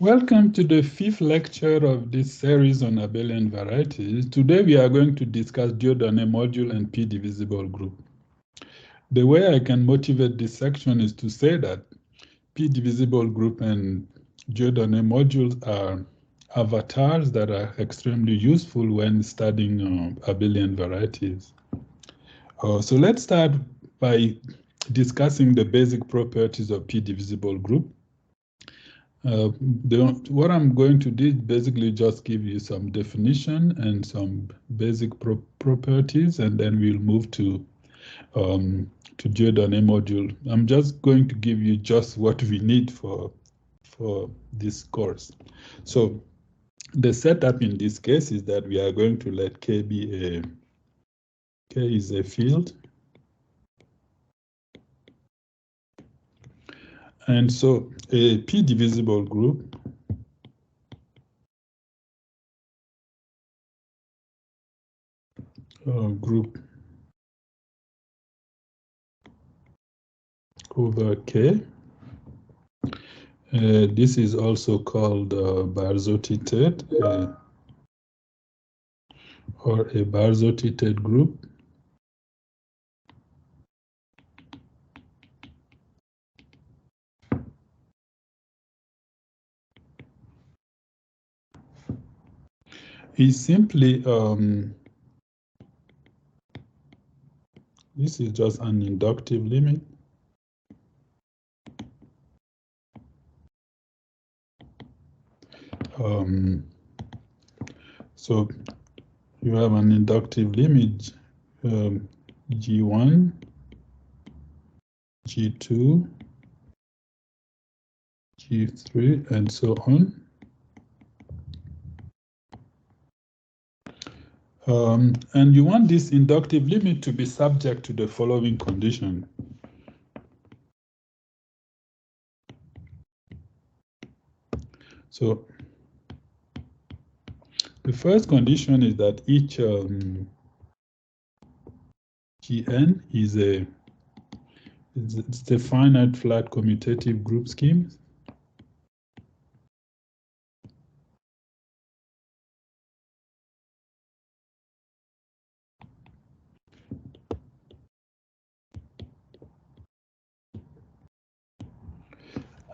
Welcome to the fifth lecture of this series on abelian varieties. Today we are going to discuss Dieudonné module and p-divisible group. The way I can motivate this section is to say that p-divisible group and Dieudonné modules are avatars that are extremely useful when studying abelian varieties. So let's start by discussing the basic properties of p-divisible group. What I'm going to do is basically just give you some definition and some basic properties, and then we'll move to Dieudonné module. I'm just going to give you just what we need for this course. So the setup in this case is that we are going to let K be K is a field. And so a p-divisible group group over K. This is also called varieties or a varieties group. Is simply this is just an inductive limit. So you have an inductive limit G1, G2, G3, and so on. And you want this inductive limit to be subject to the following condition. So the first condition is that each Gn is it's a finite flat commutative group scheme.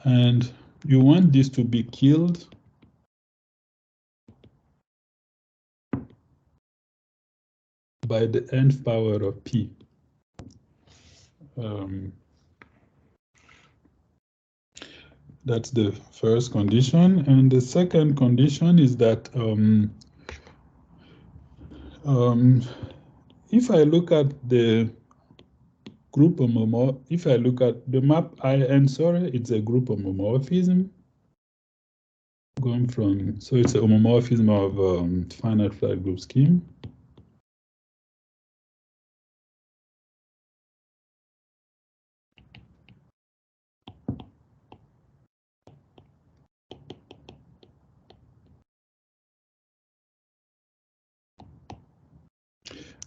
And you want this to be killed by the nth power of p. That's the first condition. And the second condition is that if I look at the group if I look at the map IN, it's a group homomorphism going from, so it's a homomorphism of finite flat group scheme.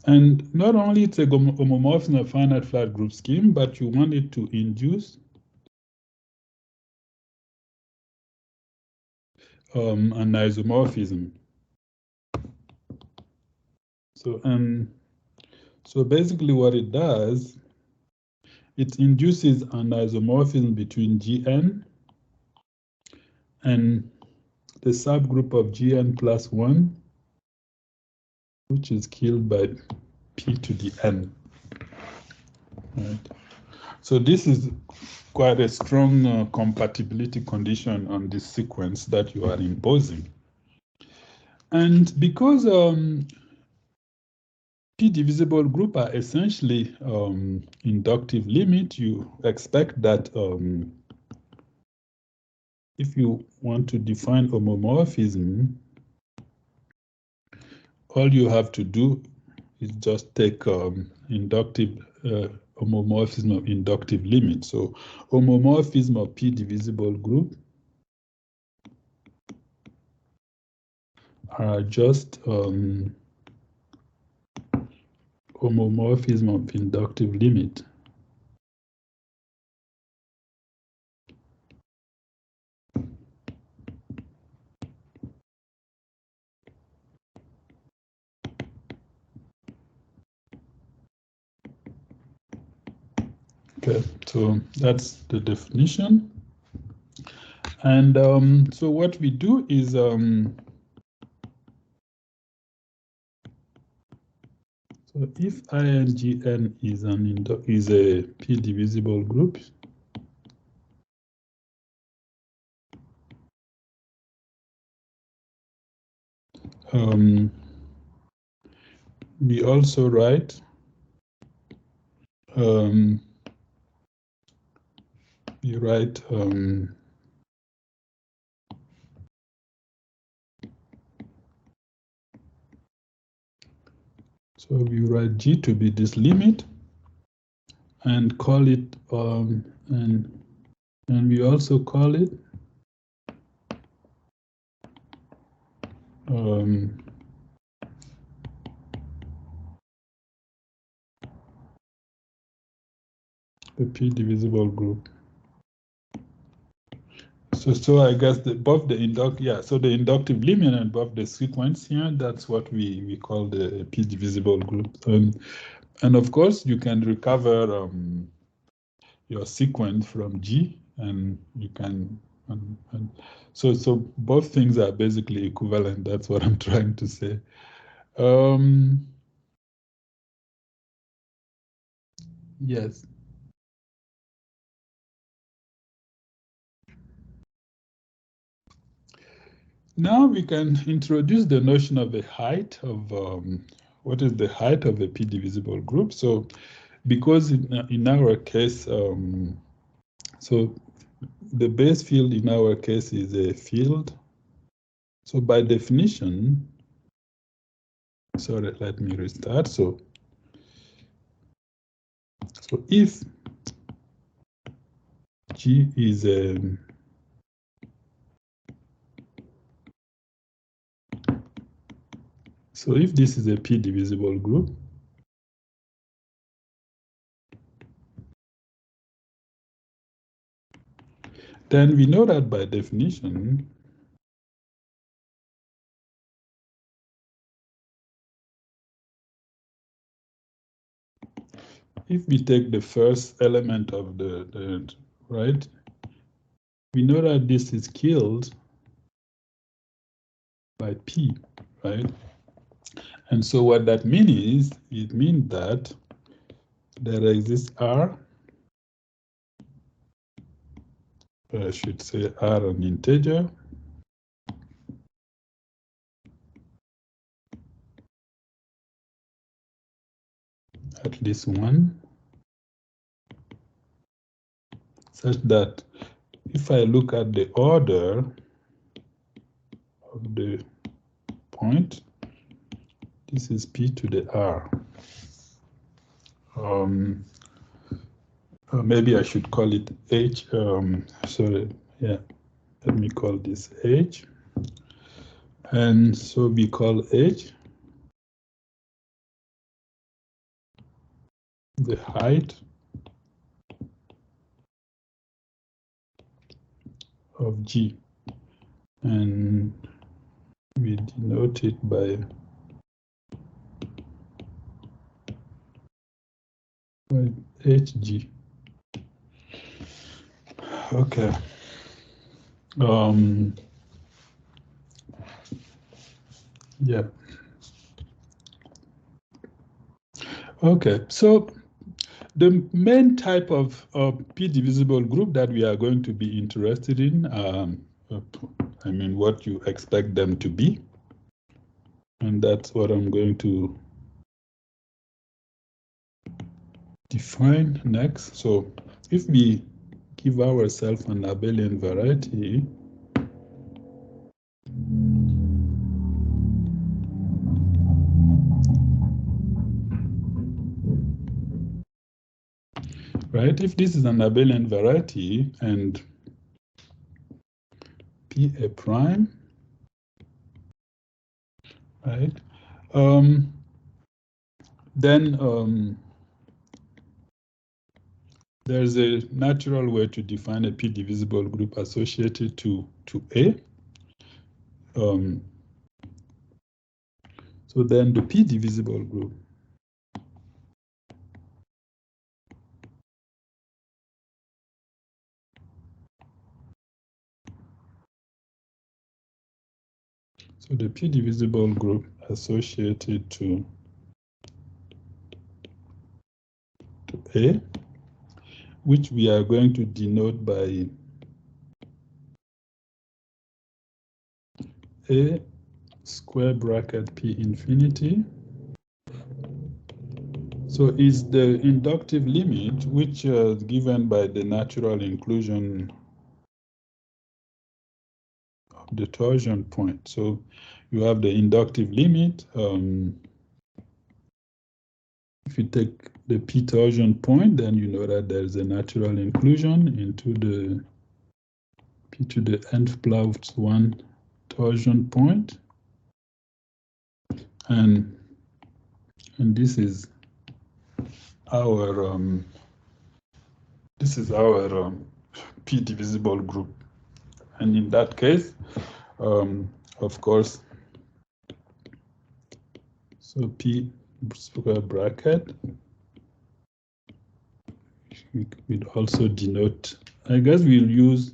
And not only it's a homomorphism of finite flat group scheme, but you want it to induce an isomorphism. So basically what it does, it induces an isomorphism between Gn and the subgroup of Gn plus 1, which is killed by p to the n. Right. So this is quite a strong compatibility condition on this sequence that you are imposing. And because p-divisible group are essentially inductive limit, you expect that if you want to define homomorphism, all you have to do is just take inductive homomorphism of inductive limit. So homomorphism of p-divisible group are just homomorphism of inductive limit. Okay, so that's the definition. And so what we do is so if INGN is a p-divisible group, we also write so we write G to be this limit and call it and we also call it the p-divisible group. So I guess above the inductive limit and above the sequence here, that's what we call the p-divisible group. And of course, you can recover your sequence from G, and you can. So both things are basically equivalent. That's what I'm trying to say. Yes. Now we can introduce the notion of the height of what is the height of a p-divisible group. So because in our case, so the base field in our case is a field. So by definition, sorry, let me restart. So if G is a so if this is a p-divisible group, then we know that by definition, if we take the first element of the right, we know that this is killed by P, right? And so what that means is, it means that there exists R, I should say R an integer, at least one, such that if I look at the order of the point, this is P to the R. Maybe I should call it H. Sorry, yeah, let me call this H. And so we call H the height of G. And we denote it by HG. Okay. Yeah. Okay. So the main type of p-divisible group that we are going to be interested in, I mean, what you expect them to be. And that's what I'm going to define next. So if we give ourselves an Abelian variety, right? If this is an Abelian variety and P a prime, right? Then there's a natural way to define a p-divisible group associated to A. So then the p-divisible group So the P divisible group associated to A, which we are going to denote by A square bracket P infinity. So is the inductive limit, which is given by the natural inclusion of the torsion point. So you have the inductive limit. If you take the P torsion point, then you know that there's a natural inclusion into the P to the nth plus 1 torsion point. And this is our P divisible group. And in that case, of course, so P square bracket, we will also denote, I guess we'll use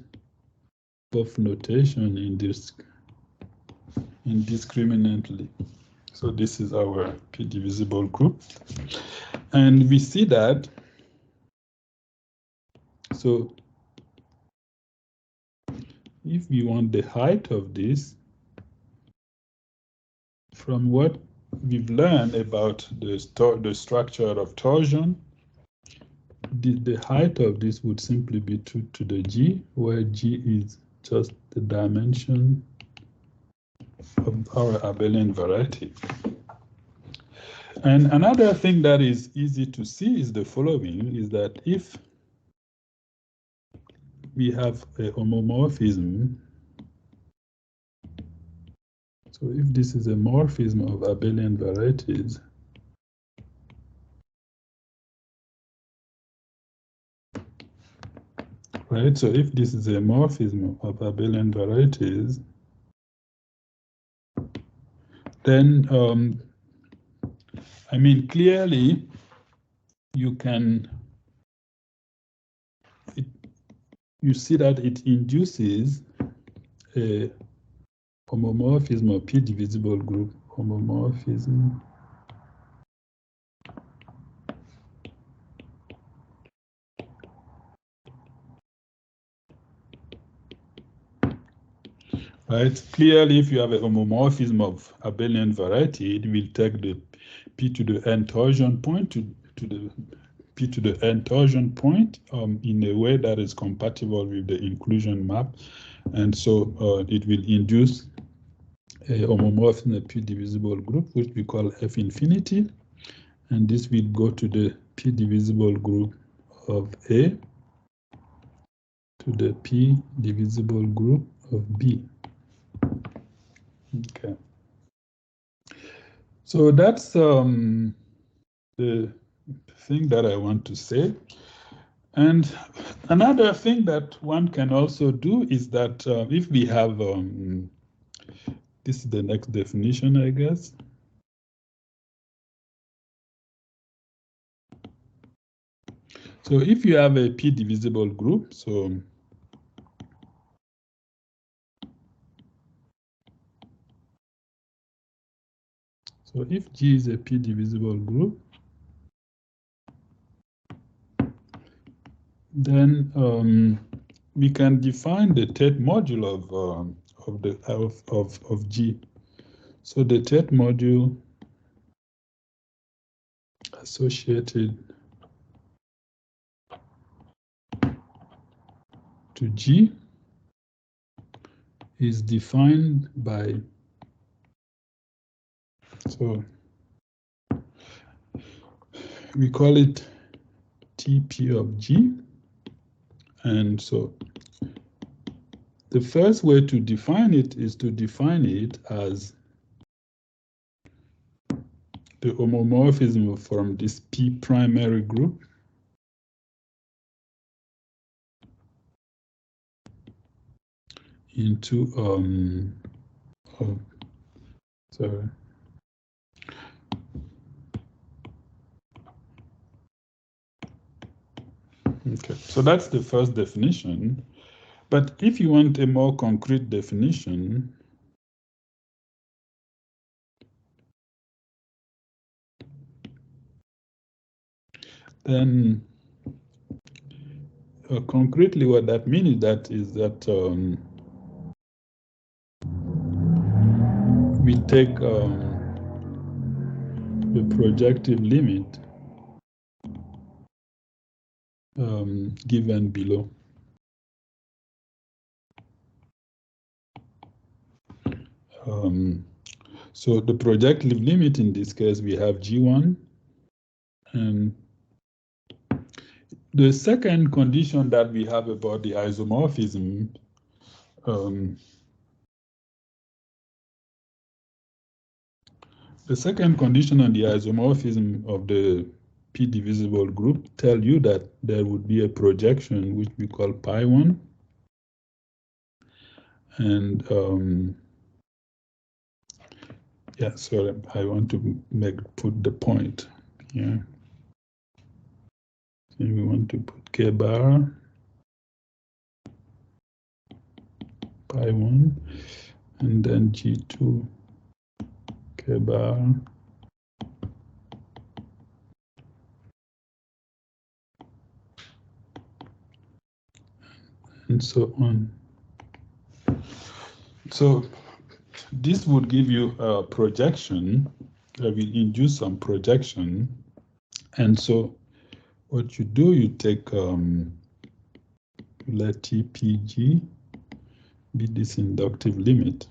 both notation in this indiscriminately. So this is our P divisible group. And we see that, so if we want the height of this, from what we've learned about the structure of torsion, the height of this would simply be 2 to the G, where G is just the dimension of our Abelian variety. And another thing that is easy to see is the following, is that if we have a homomorphism, so if this is a morphism of Abelian varieties, right? So if this is a morphism of Abelian varieties, then, I mean, clearly you can, you see that it induces a homomorphism of P divisible group, homomorphism right? Clearly, if you have a homomorphism of Abelian variety, it will take the P to the n torsion point to the P to the n torsion point in a way that is compatible with the inclusion map. And so it will induce a homomorphism of P divisible group, which we call F infinity. And this will go to the P divisible group of A to the P divisible group of B. Okay. So that's the thing that I want to say. And another thing that one can also do is that if we have, this is the next definition, I guess. So if you have a P divisible group, so if G is a P divisible group, then we can define the Tate module of G. So the Tate module associated to G is defined by, so we call it TP of G. And so the first way to define it is to define it as the homomorphism from this P primary group into sorry. Okay, so that's the first definition. But if you want a more concrete definition, then concretely what that means is that we take the projective limit given below. So the projective limit in this case, we have G1. And the second condition that we have about the isomorphism, the second condition on the isomorphism of the p-divisible group tell you that there would be a projection which we call pi1. And yeah, sorry, I want to put the point here. So we want to put k bar pi1 and then G2 k bar and so on. So this would give you a projection. I will induce some projection. And so what you do, you take, let TPG be this inductive limit.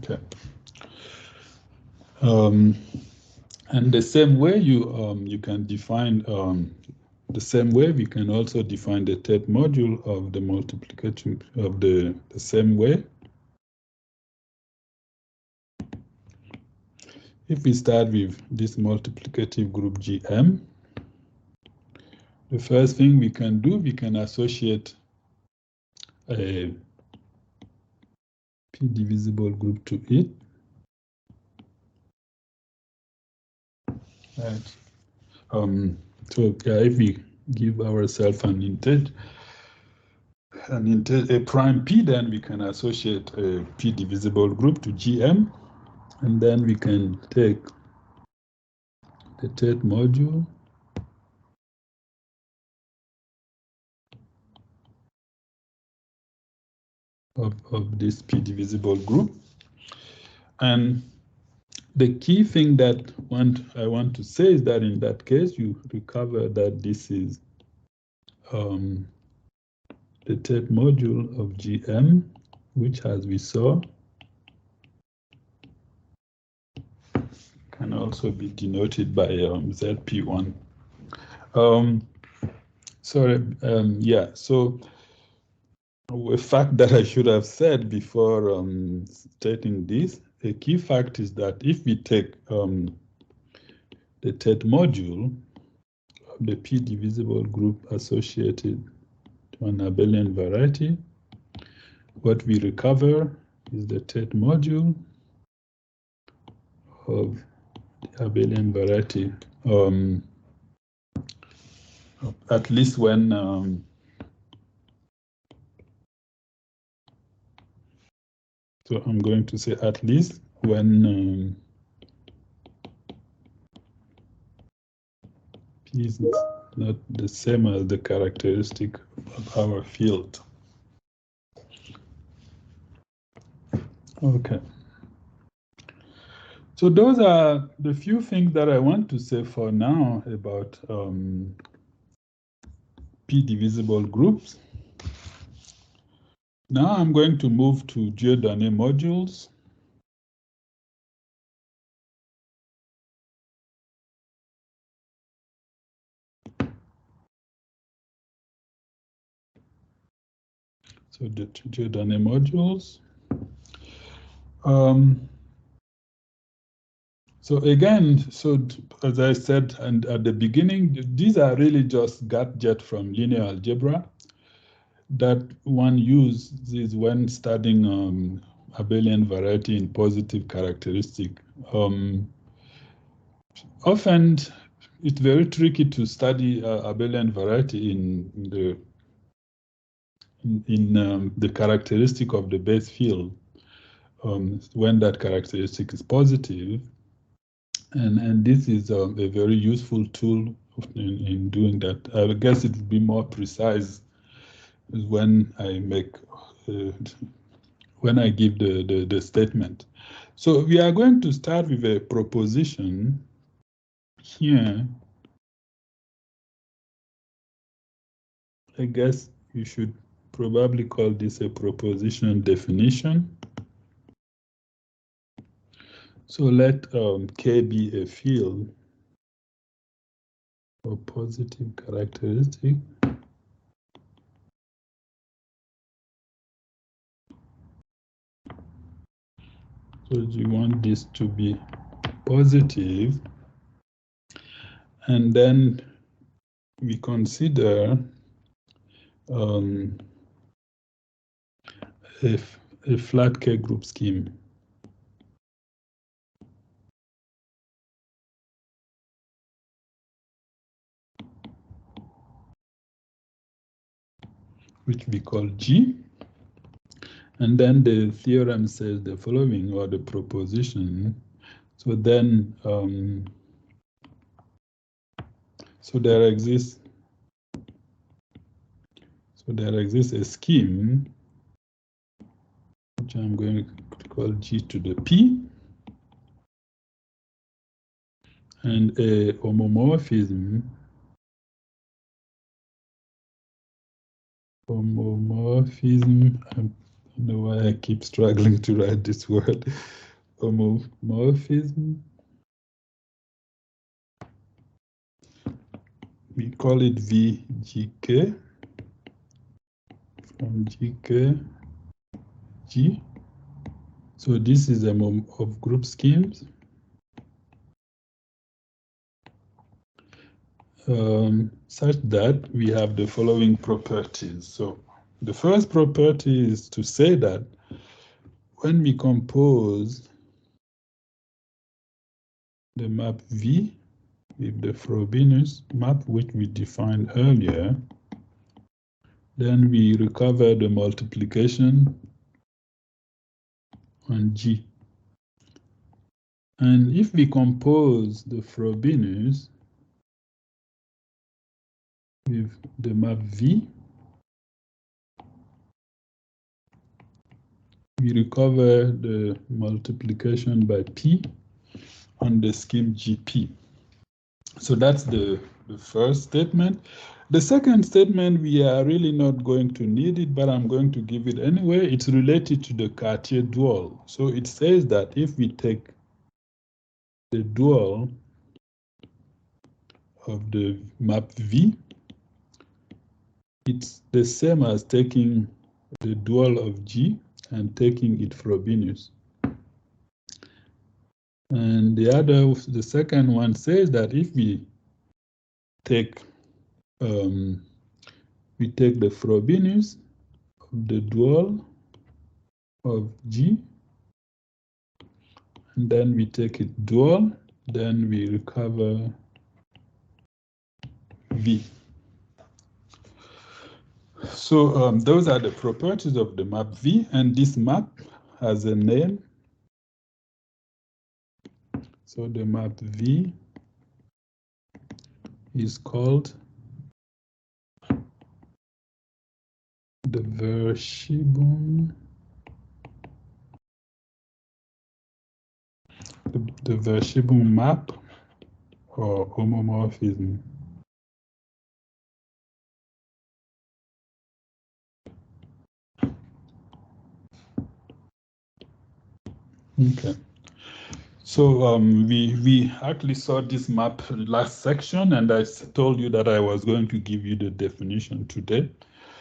Okay. And the same way you can define the same way we can also define the third module of the multiplicative of the same way. If we start with this multiplicative group GM, the first thing we can do, we can associate a p-divisible group to it. Right. So if we give ourselves an integer, a prime p, then we can associate a p-divisible group to GM, and then we can take the third module of this p-divisible group. And the key thing that I want to say is that in that case, you recover that this is the third module of GM, which, as we saw, can also be denoted by ZP1. Yeah, so a fact that I should have said before stating this, a key fact is that if we take the third module of the p-divisible group associated to an Abelian variety, what we recover is the third module of the Abelian variety, at least when so I'm going to say at least when P is not the same as the characteristic of our field. Okay. So those are the few things that I want to say for now about p-divisible groups. Now I'm going to move to Dieudonné modules. So the Dieudonné modules. So again, so as I said and at the beginning, these are really just gadgets from linear algebra that one uses when studying Abelian variety in positive characteristic. Often it's very tricky to study Abelian variety in the in the characteristic of the base field when that characteristic is positive. And this is a very useful tool in doing that. I guess it would be more precise when I make when I give the statement. So we are going to start with a proposition here. I guess you should probably call this a proposition definition. So let K be a field or positive characteristic. So you want this to be positive, and then we consider a flat K group scheme. Which we call G. And then the theorem says the following, or the proposition. So then, so there exists a scheme, which I'm going to call G to the P, and a homomorphism. I don't know why I keep struggling to write this word. Homomorphism. We call it VGK from GK G. So this is a of group schemes. Such that we have the following properties. So the first property is to say that when we compose the map V with the Frobenius map, which we defined earlier, then we recover the multiplication on G. And if we compose the Frobenius with the map V, we recover the multiplication by P on the scheme GP. So that's the first statement. The second statement, we are really not going to need it, but I'm going to give it anyway. It's related to the Cartier dual. So it says that if we take the dual of the map V, it's the same as taking the dual of G and taking it Frobenius. And the second one says that if we take the Frobenius of the dual of G, and then we take it dual, then we recover V. So those are the properties of the map V, and this map has a name. So the map V is called the Verschiebung, the Verschiebung map or homomorphism. Okay. So we actually saw this map last section, and I told you that I was going to give you the definition today.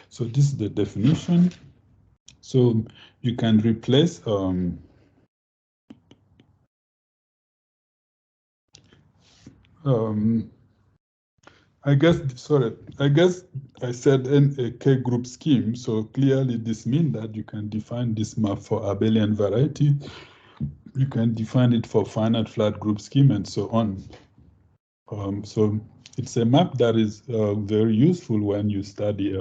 So this is the definition. So you can replace I guess I said a K group scheme. So clearly this means that you can define this map for Abelian variety. You can define it for finite flat group scheme and so on. So it's a map that is very useful when you study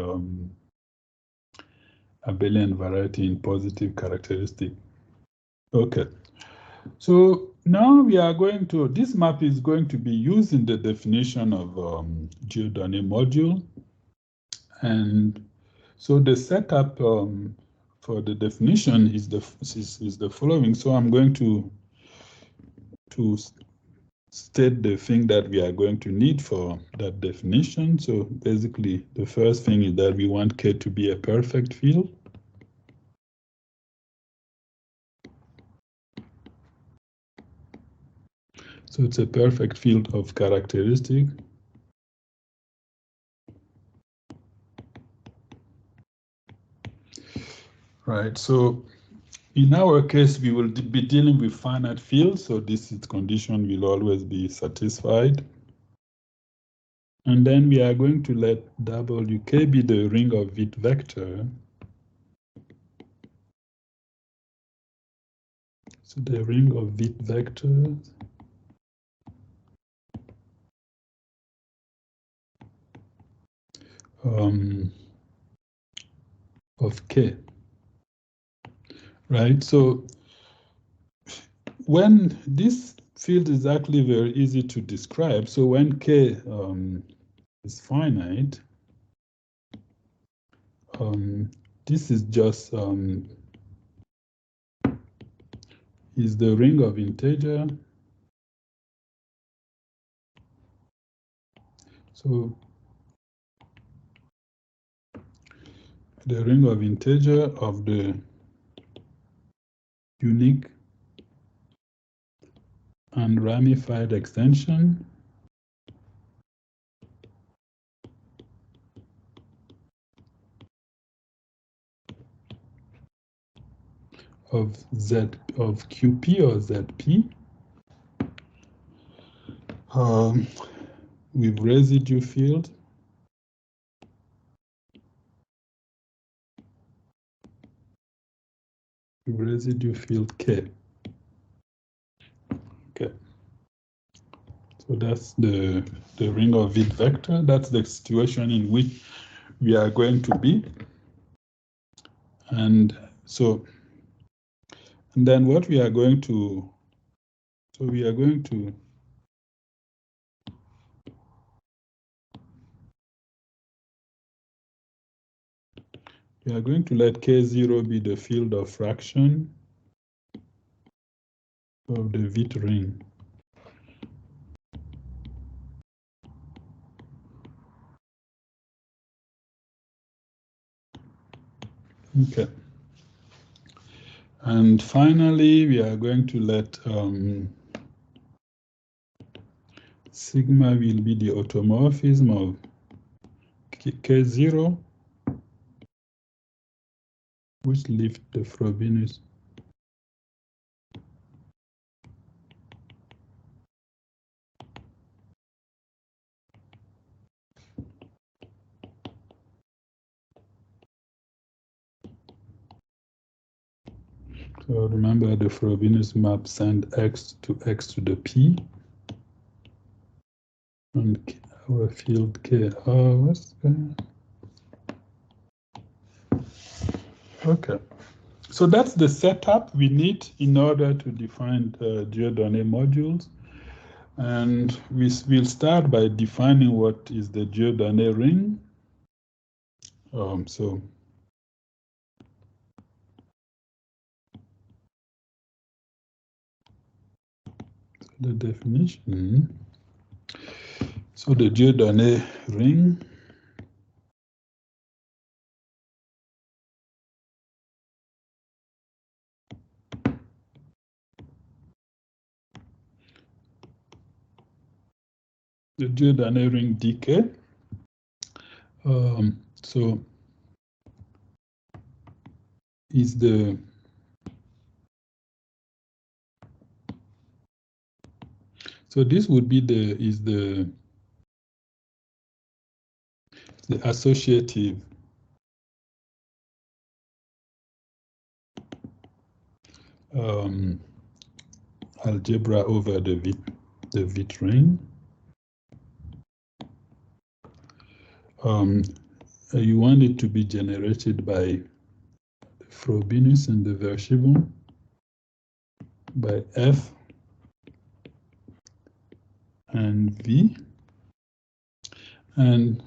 abelian variety in positive characteristic. Okay, so now we are going to, this map is going to be used in the definition of Giordani module. And so the setup for the definition is the following. So I'm going to state the thing that we are going to need for that definition. So basically, the first thing is that we want K to be a perfect field. So it's a perfect field of characteristic. Right, so in our case, we will be dealing with finite fields, so this condition will always be satisfied. And then we are going to let WK be the ring of Witt vector. So the ring of Witt vectors of K. Right, so when this field is actually very easy to describe, so when K is finite, this is just is the ring of integer. So the ring of integer of the unique and ramified extension of QP or ZP with residue field K. Okay. So that's the ring of Witt vector. That's the situation in which we are going to be. And so, and then what we are going to, so we are going to let K0 be the field of fraction of the Witt ring. Okay. And finally, we are going to let sigma will be the automorphism of K0, which lift the Frobenius. So remember the Frobenius map send x to the p. And our field K. Oh, what's that? Okay. So that's the setup we need in order to define Giordani modules. And we'll start by defining what is the Giordani ring. So the definition. So the Giordani ring dk. So is the this would be the associative algebra over the Witt ring. You want it to be generated by Frobenius and the Verschiebung by F and V, and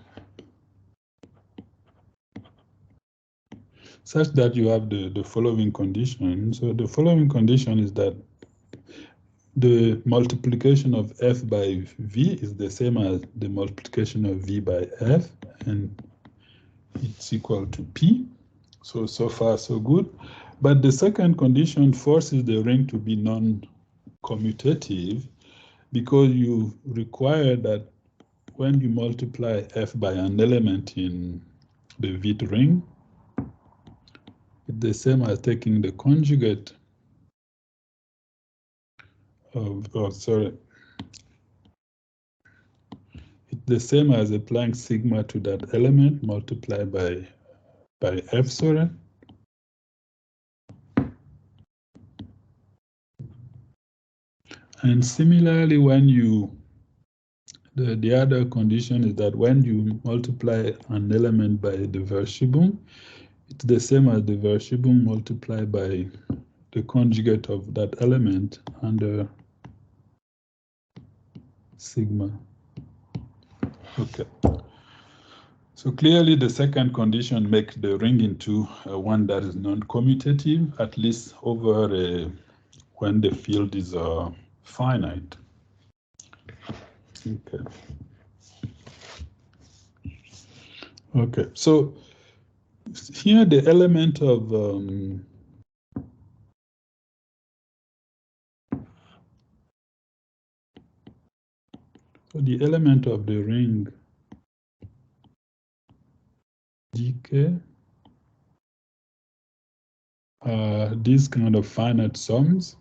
such that you have the following condition. So the following condition is that the multiplication of F by V is the same as the multiplication of V by F, and it's equal to P. So far, so good. But the second condition forces the ring to be non-commutative, because you require that when you multiply F by an element in the V ring, it's the same as taking the conjugate of, it's the same as applying sigma to that element multiplied by F, And similarly, when you, the other condition is that when you multiply an element by the Verschiebung, it's the same as the Verschiebung multiplied by the conjugate of that element under sigma. Okay. So clearly the second condition makes the ring into one that is non-commutative, at least over when the field is finite. Okay. Okay, so here the element of the element of the ring dk are these kind of finite sums.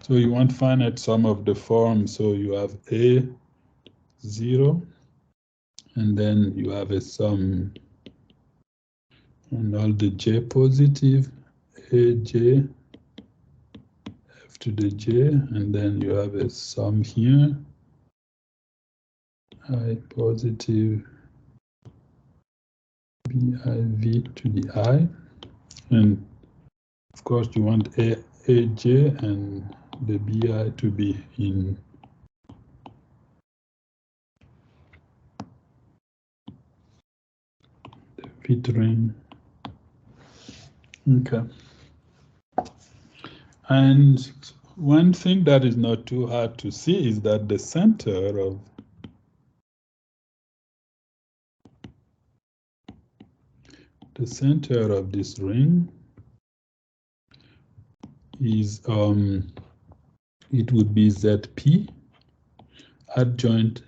So you want finite sum of the form, so you have A0, and then you have a sum on all the j positive, aj, f to the j, and then you have a sum here, I positive, biv to the I, and of course you want aj and the bi to be in the fit ring. Okay. And one thing that is not too hard to see is that the center of this ring is it would be Zp adjoint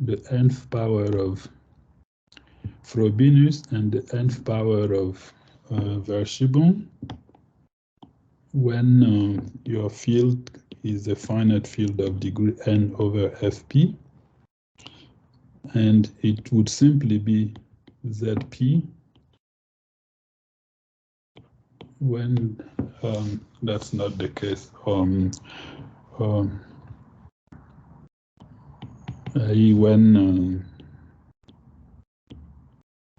the nth power of Frobenius and the nth power of Verschiebung when your field is a finite field of degree n over Fp, and it would simply be Zp when that's not the case, i.e. when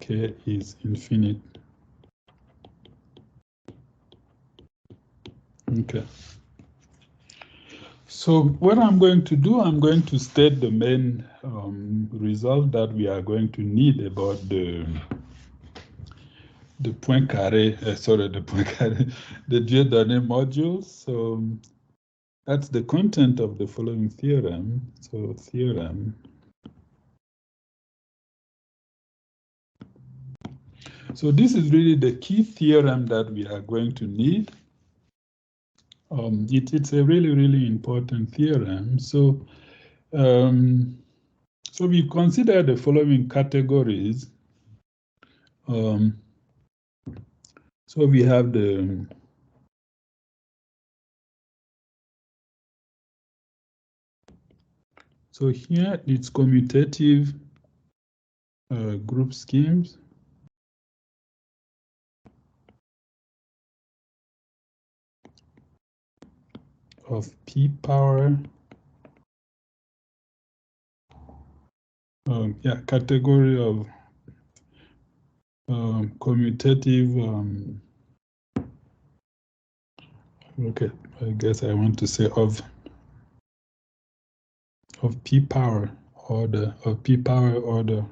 k is infinite. Okay. So what I'm going to do, I'm going to state the main result that we are going to need about the Poincaré, the Dieudonné modules. So that's the content of the following theorem. So theorem. So this is really the key theorem that we are going to need. It's a really, really important theorem. So, so we consider the following categories. So we have so here it's commutative group schemes. Of p power category of commutative. Okay, I guess I want to say of p power order, of p power order.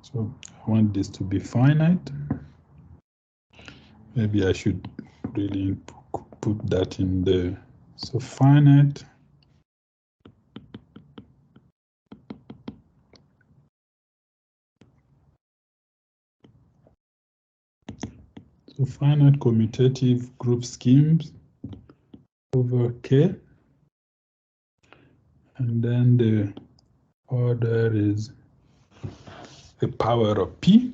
So I want this to be finite. Maybe I should really put that in there. So finite. So finite commutative group schemes over K. And then the order is the power of P.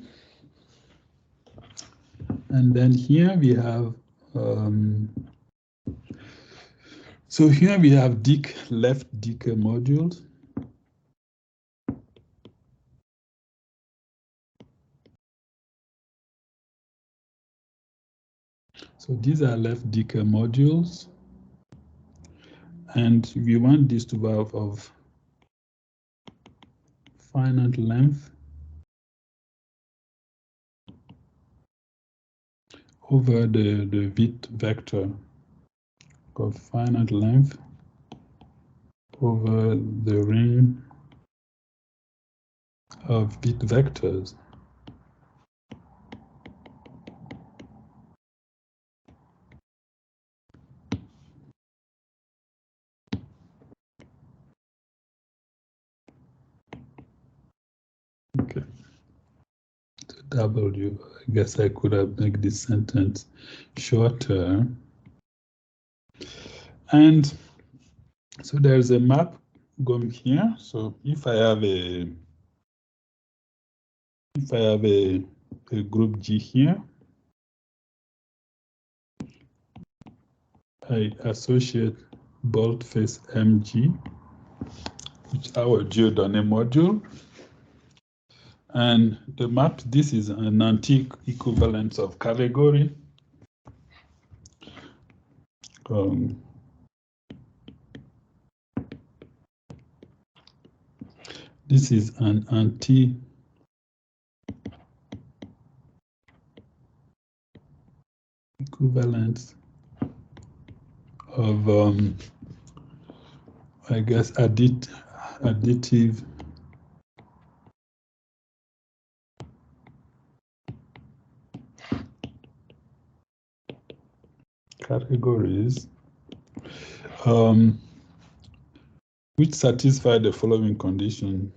And then here we have, so here we have left decay modules. So these are left decay modules. And we want this to be of finite length over the width vector of finite length over the ring of width vectors. Okay. W, I guess I could have made this sentence shorter. And so there's a map going here. So if I have a group G here, I associate bolt face MG, which is our Giordano module. And the map, this is an anti-equivalence of category. This is an anti-equivalence of, I guess, additive categories, which satisfy the following condition.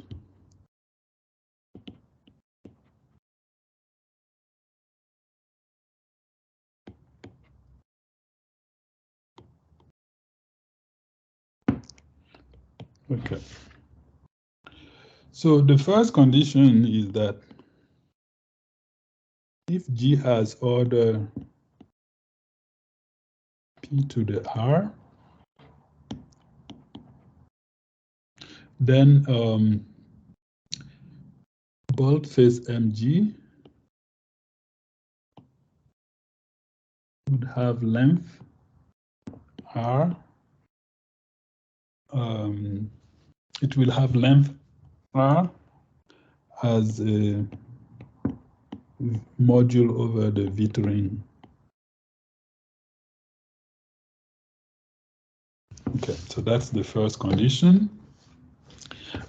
Okay. So the first condition is that if G has order P to the R, then bolt face MG would have length R. It will have length R as a module over the Vit ring. Okay, so that's the first condition.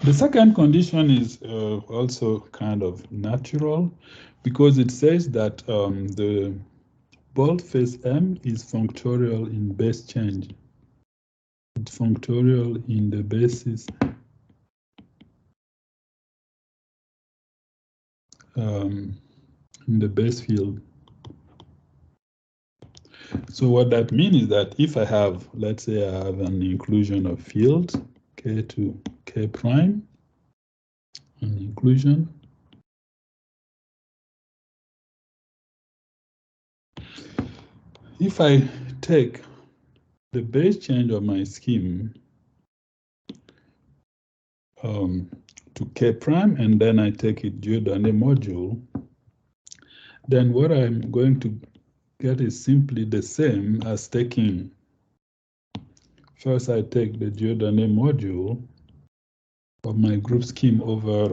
The second condition is also kind of natural because it says that the bolt face M is functorial in base change. It's functorial in the basis in the base field. So what that means is that if I have, let's say I have an inclusion of fields, K to K prime, an inclusion. If I take the base change of my scheme to K prime, and then I take it Giordano module, then what I'm going to get is simply the same as taking first I take the Giordani module of my group scheme over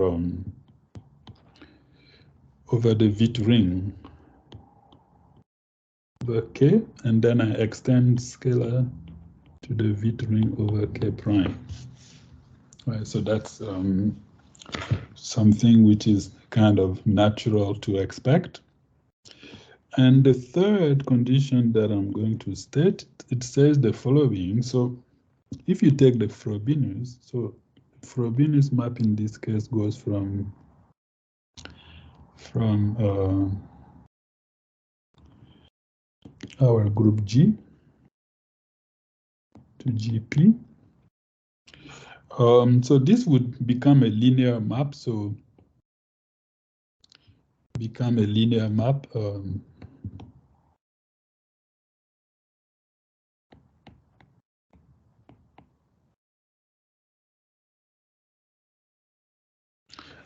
the Vit ring over K, and then I extend scalar to the Vit ring over K prime. Right, so that's something which is kind of natural to expect. And the third condition that I'm going to state, it says the following. So if you take the Frobenius, so Frobenius map in this case goes from our group G to GP. So this would become a linear map. So become a linear map.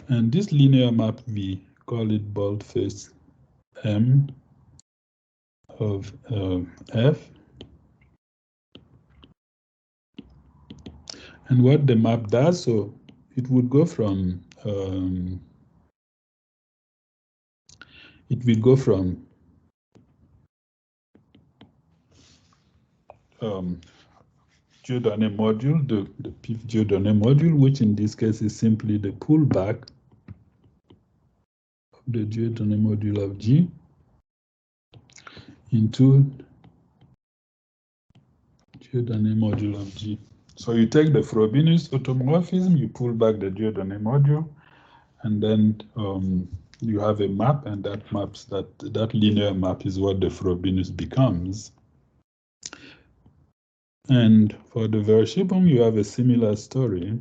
And this linear map, we call it boldface M of F. And what the map does, so it would go from Giordani module, the PIF Giordani module, which in this case is simply the pullback of the Giordani module of G into Giordani module of G. So you take the Frobenius automorphism, you pull back the Giordani module, and then you have a map, and that linear map is what the Frobenius becomes. And for the Verschiebung, you have a similar story.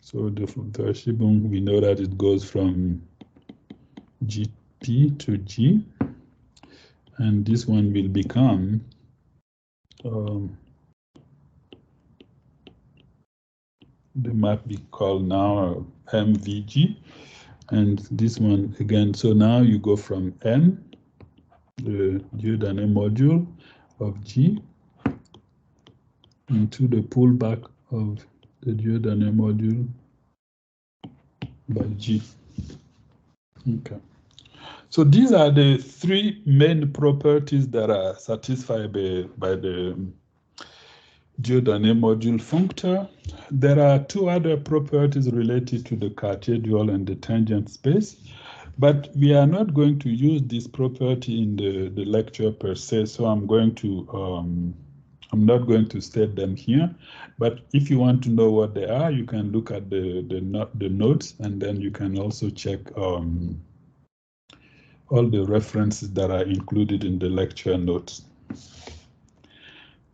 So the Verschiebung, we know that it goes from GP to G, and this one will become the map we call now MVG, and this one again. So now you go from N, the Giordani module of G, into the pullback of the Giordani module by G. Okay. So these are the three main properties that are satisfied by the Giordani module functor. There are two other properties related to the Cartier dual and the tangent space, but we are not going to use this property in the lecture per se, so I'm not going to state them here, but if you want to know what they are, you can look at the notes, and then you can also check all the references that are included in the lecture notes.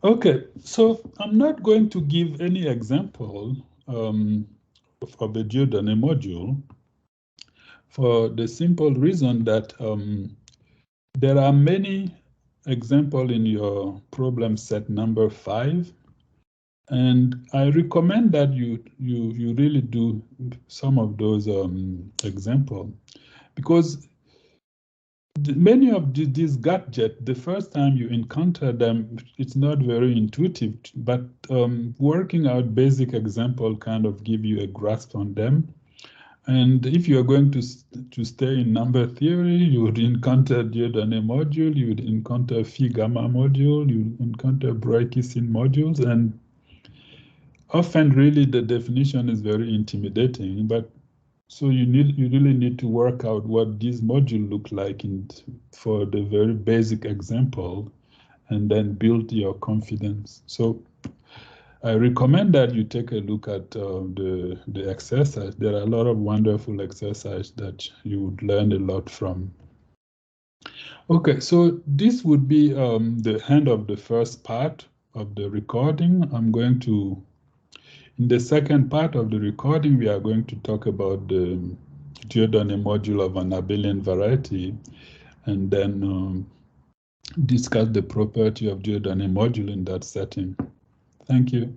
Okay, so I'm not going to give any example of a Giordani module for the simple reason that there are many examples in your problem set number 5, and I recommend that you really do some of those examples, because many of these gadgets, the first time you encounter them, it's not very intuitive, but working out basic example kind of give you a grasp on them. And if you are going to stay in number theory, you would encounter Giordani module, you would encounter phi gamma module, you would encounter Breuer-Kissin modules, and often really the definition is very intimidating, but so you really need to work out what these modules look like for the very basic example, and then build your confidence. So I recommend that you take a look at the exercise. There are a lot of wonderful exercises that you would learn a lot from. Okay, so this would be the end of the first part of the recording. In the second part of the recording, we are going to talk about the Giordani module of an Abelian variety, and then discuss the property of Giordani module in that setting. Thank you.